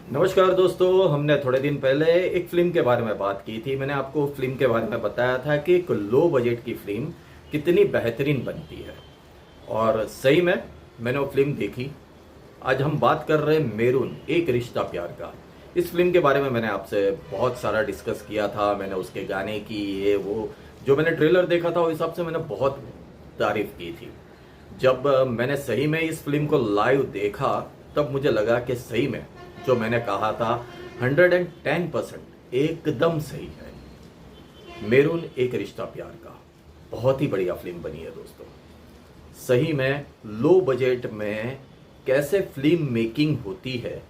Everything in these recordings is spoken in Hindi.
नमस्कार दोस्तों, हमने थोड़े दिन पहले एक फिल्म के बारे में बात की थी। मैंने आपको फिल्म के बारे में बताया था कि एक लो बजट की फिल्म कितनी बेहतरीन बनती है और सही में मैंने वो फिल्म देखी। आज हम बात कर रहे हैं मेरून एक रिश्ता प्यार का। इस फिल्म के बारे में मैंने आपसे बहुत सारा डिस्कस किया था। मैंने उसके गाने की ये वो जो मैंने ट्रेलर देखा था उस हिसाब से मैंने बहुत तारीफ की थी। जब मैंने सही में इस फिल्म को लाइव देखा तब मुझे लगा कि सही में जो मैंने कहा था 110% एकदम सही है। मेरून एक रिश्ता प्यार का बहुत ही बढ़िया फिल्म बनी है दोस्तों। सही में लो बजट में कैसे फिल्म मेकिंग होती है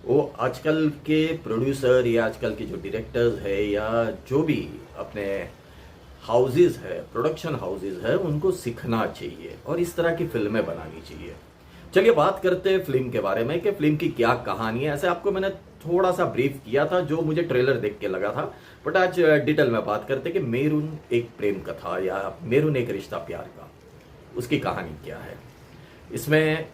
वो आजकल के प्रोड्यूसर या आजकल के जो डायरेक्टर्स है या जो भी अपने हाउसेस है, प्रोडक्शन हाउसेस है, उनको सीखना चाहिए और इस तरह की फिल्में बनानी चाहिए। चलिए बात करते हैं फिल्म के बारे में कि फिल्म की क्या कहानी है। ऐसे आपको मैंने थोड़ा सा ब्रीफ किया था जो मुझे ट्रेलर देख के लगा था, बट आज डिटेल में बात करते हैं कि मेरून एक प्रेम कथा या मेरून एक रिश्ता प्यार का, उसकी कहानी क्या है। इसमें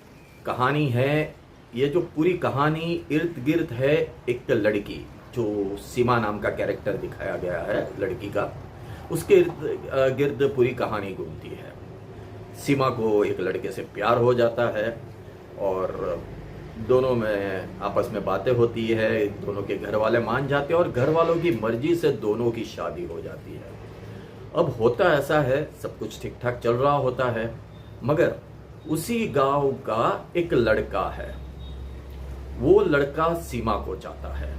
कहानी है, ये जो पूरी कहानी इर्द गिर्द है एक लड़की, जो सीमा नाम का कैरेक्टर दिखाया गया है लड़की का, उसके इर्द गिर्द पूरी कहानी घूमती है। सीमा को एक लड़के से प्यार हो जाता है और दोनों में आपस में बातें होती है, दोनों के घर वाले मान जाते हैं और घर वालों की मर्जी से दोनों की शादी हो जाती है। अब होता ऐसा है, सब कुछ ठीक ठाक चल रहा होता है, मगर उसी गांव का एक लड़का है, वो लड़का सीमा को चाहता है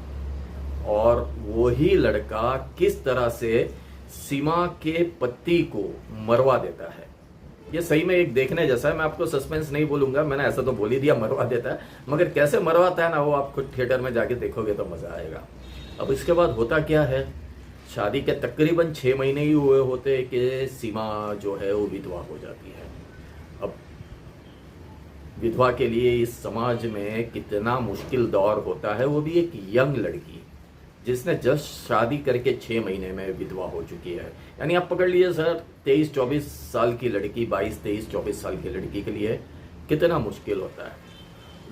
और वही लड़का किस तरह से सीमा के पति को मरवा देता है। ये सही में एक देखने जैसा है। मैं आपको सस्पेंस नहीं बोलूंगा, मैंने ऐसा तो बोल ही दिया मरवा देता है, मगर कैसे मरवाता है ना वो आप खुद थिएटर में जाके देखोगे तो मजा आएगा। अब इसके बाद होता क्या है, शादी के तकरीबन 6 महीने ही हुए होते कि सीमा जो है वो विधवा हो जाती है। अब विधवा के लिए इस समाज में कितना मुश्किल दौर होता है, वो भी एक यंग लड़की जिसने जस्ट शादी करके 6 महीने में विधवा हो चुकी है। यानी आप पकड़ लीजिए सर, 23-24 साल की लड़की, 22-23-24 साल की लड़की के लिए कितना मुश्किल होता है।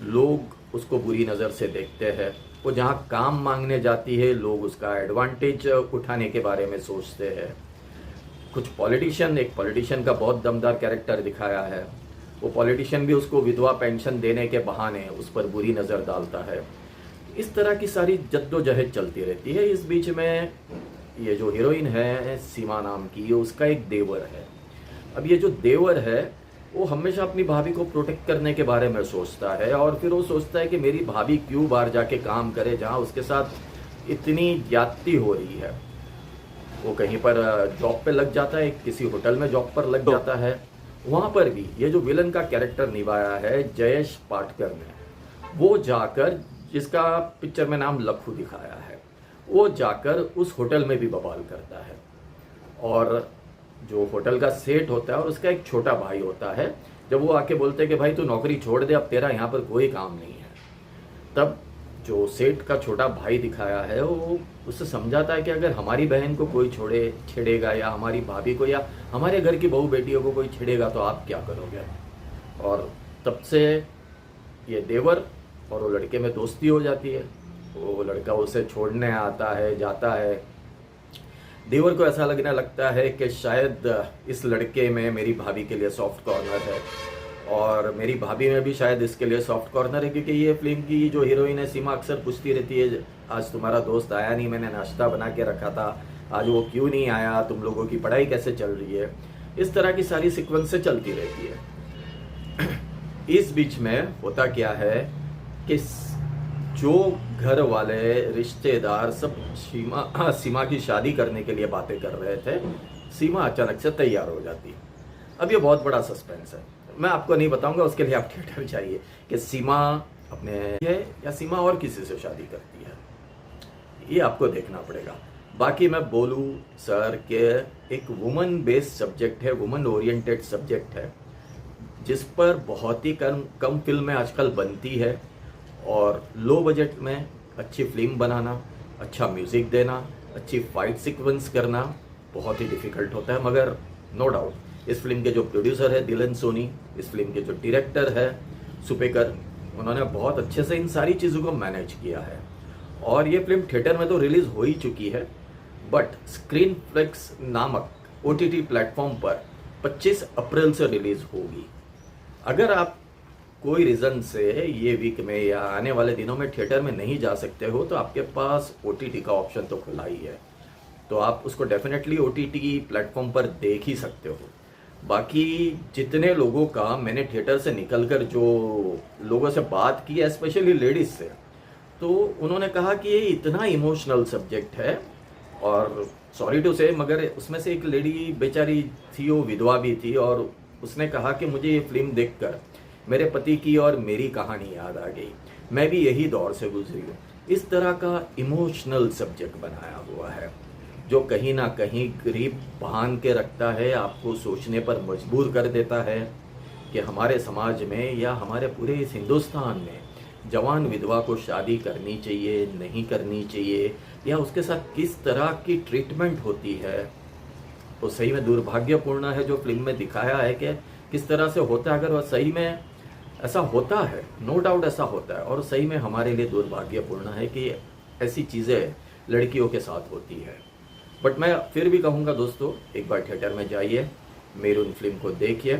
लोग उसको बुरी नज़र से देखते हैं, वो जहाँ काम मांगने जाती है लोग उसका एडवांटेज उठाने के बारे में सोचते हैं। कुछ पॉलिटिशियन, एक पॉलिटिशियन का बहुत दमदार कैरेक्टर दिखाया है, वो पॉलिटिशियन भी उसको विधवा पेंशन देने के बहाने उस पर बुरी नज़र डालता है। इस तरह की सारी जद्दोजहद चलती रहती है। इस बीच में ये जो हीरोइन है सीमा नाम की, उसका एक देवर है। अब ये जो देवर है वो हमेशा अपनी भाभी को प्रोटेक्ट करने के बारे में सोचता है और फिर वो सोचता है कि मेरी भाभी क्यों बाहर जाके काम करे जहाँ उसके साथ इतनी ज्यादती हो रही है। वो कहीं पर जॉब पे लग जाता है, किसी होटल में जॉब पर लग जाता है। वहाँ पर भी ये जो विलन का कैरेक्टर निभाया है जयेश पाटकर ने, वो जाकर, जिसका पिक्चर में नाम लखू दिखाया है, वो जाकर उस होटल में भी बवाल करता है। और जो होटल का सेठ होता है और उसका एक छोटा भाई होता है, जब वो आके बोलते हैं कि भाई तू नौकरी छोड़ दे, अब तेरा यहाँ पर कोई काम नहीं है, तब जो सेठ का छोटा भाई दिखाया है वो उससे समझाता है कि अगर हमारी बहन को कोई छेड़ेगा या हमारी भाभी को या हमारे घर की बहू बेटियों को कोई छेड़ेगा तो आप क्या करोगे। और तब से ये देवर और वो लड़के में दोस्ती हो जाती है। वो लड़का उसे छोड़ने आता है, जाता है। देवर को ऐसा लगने लगता है कि शायद इस लड़के में मेरी भाभी के लिए सॉफ्ट कॉर्नर है और मेरी भाभी में भी शायद इसके लिए सॉफ्ट कॉर्नर है, क्योंकि ये फिल्म की जो हीरोइन है सीमा अक्सर पूछती रहती है, आज तुम्हारा दोस्त आया नहीं, मैंने नाश्ता बना के रखा था, आज वो क्यों नहीं आया, तुम लोगों की पढ़ाई कैसे चल रही है। इस तरह की सारी सीक्वेंसें चलती रहती है। इस बीच में होता क्या है कि जो घर वाले रिश्तेदार सब सीमा की शादी करने के लिए बातें कर रहे थे, सीमा अचानक से तैयार हो जाती। अब ये बहुत बड़ा सस्पेंस है, मैं आपको नहीं बताऊंगा, उसके लिए आप थिएटर जाइए कि सीमा अपने है या सीमा और किसी से शादी करती है, ये आपको देखना पड़ेगा। बाकी मैं बोलूँ सर कि एक वुमन बेस्ड सब्जेक्ट है, वुमन ओरिएंटेड सब्जेक्ट है, जिस पर बहुत ही कम फिल्में आजकल बनती है और लो बजट में अच्छी फिल्म बनाना, अच्छा म्यूज़िक देना, अच्छी फाइट सीक्वेंस करना बहुत ही डिफ़िकल्ट होता है। मगर नो डाउट इस फिल्म के जो प्रोड्यूसर है दिलन सोनी, इस फिल्म के जो डायरेक्टर है सुपेकर, उन्होंने बहुत अच्छे से इन सारी चीज़ों को मैनेज किया है। और ये फिल्म थिएटर में तो रिलीज हो ही चुकी है, बट स्क्रीन फ्लेक्स नामक OTT प्लेटफॉर्म पर 25 अप्रैल से रिलीज होगी। अगर आप कोई रीज़न से ये वीक में या आने वाले दिनों में थिएटर में नहीं जा सकते हो, तो आपके पास OTT का ऑप्शन तो खुला ही है, तो आप उसको डेफिनेटली OTT प्लेटफॉर्म पर देख ही सकते हो। बाकी जितने लोगों का मैंने थिएटर से निकलकर जो लोगों से बात की है, स्पेशली लेडीज से, तो उन्होंने कहा कि ये इतना इमोशनल सब्जेक्ट है, और सॉरी टू से मगर उसमें से एक लेडी बेचारी थी, वो विधवा भी थी, और उसने कहा कि मुझे ये फिल्म देखकर मेरे पति की और मेरी कहानी याद आ गई, मैं भी यही दौर से गुजरी हूँ। इस तरह का इमोशनल सब्जेक्ट बनाया हुआ है जो कहीं ना कहीं करीब बांध के रखता है, आपको सोचने पर मजबूर कर देता है कि हमारे समाज में या हमारे पूरे इस हिंदुस्तान में जवान विधवा को शादी करनी चाहिए, नहीं करनी चाहिए, या उसके साथ किस तरह की ट्रीटमेंट होती है। तो सही में दुर्भाग्यपूर्ण है जो फिल्म में दिखाया है कि किस तरह से होता है। अगर वह सही में ऐसा होता है, नो डाउट ऐसा होता है, और सही में हमारे लिए दुर्भाग्यपूर्ण है कि ऐसी चीज़ें लड़कियों के साथ होती है। बट मैं फिर भी कहूँगा दोस्तों, एक बार थिएटर में जाइए, मेरून फिल्म को देखिए,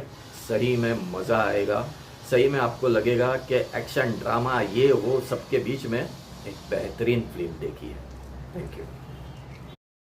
सही में मज़ा आएगा। सही में आपको लगेगा कि एक्शन ड्रामा ये वो सबके बीच में एक बेहतरीन फिल्म देखी है। Thank you.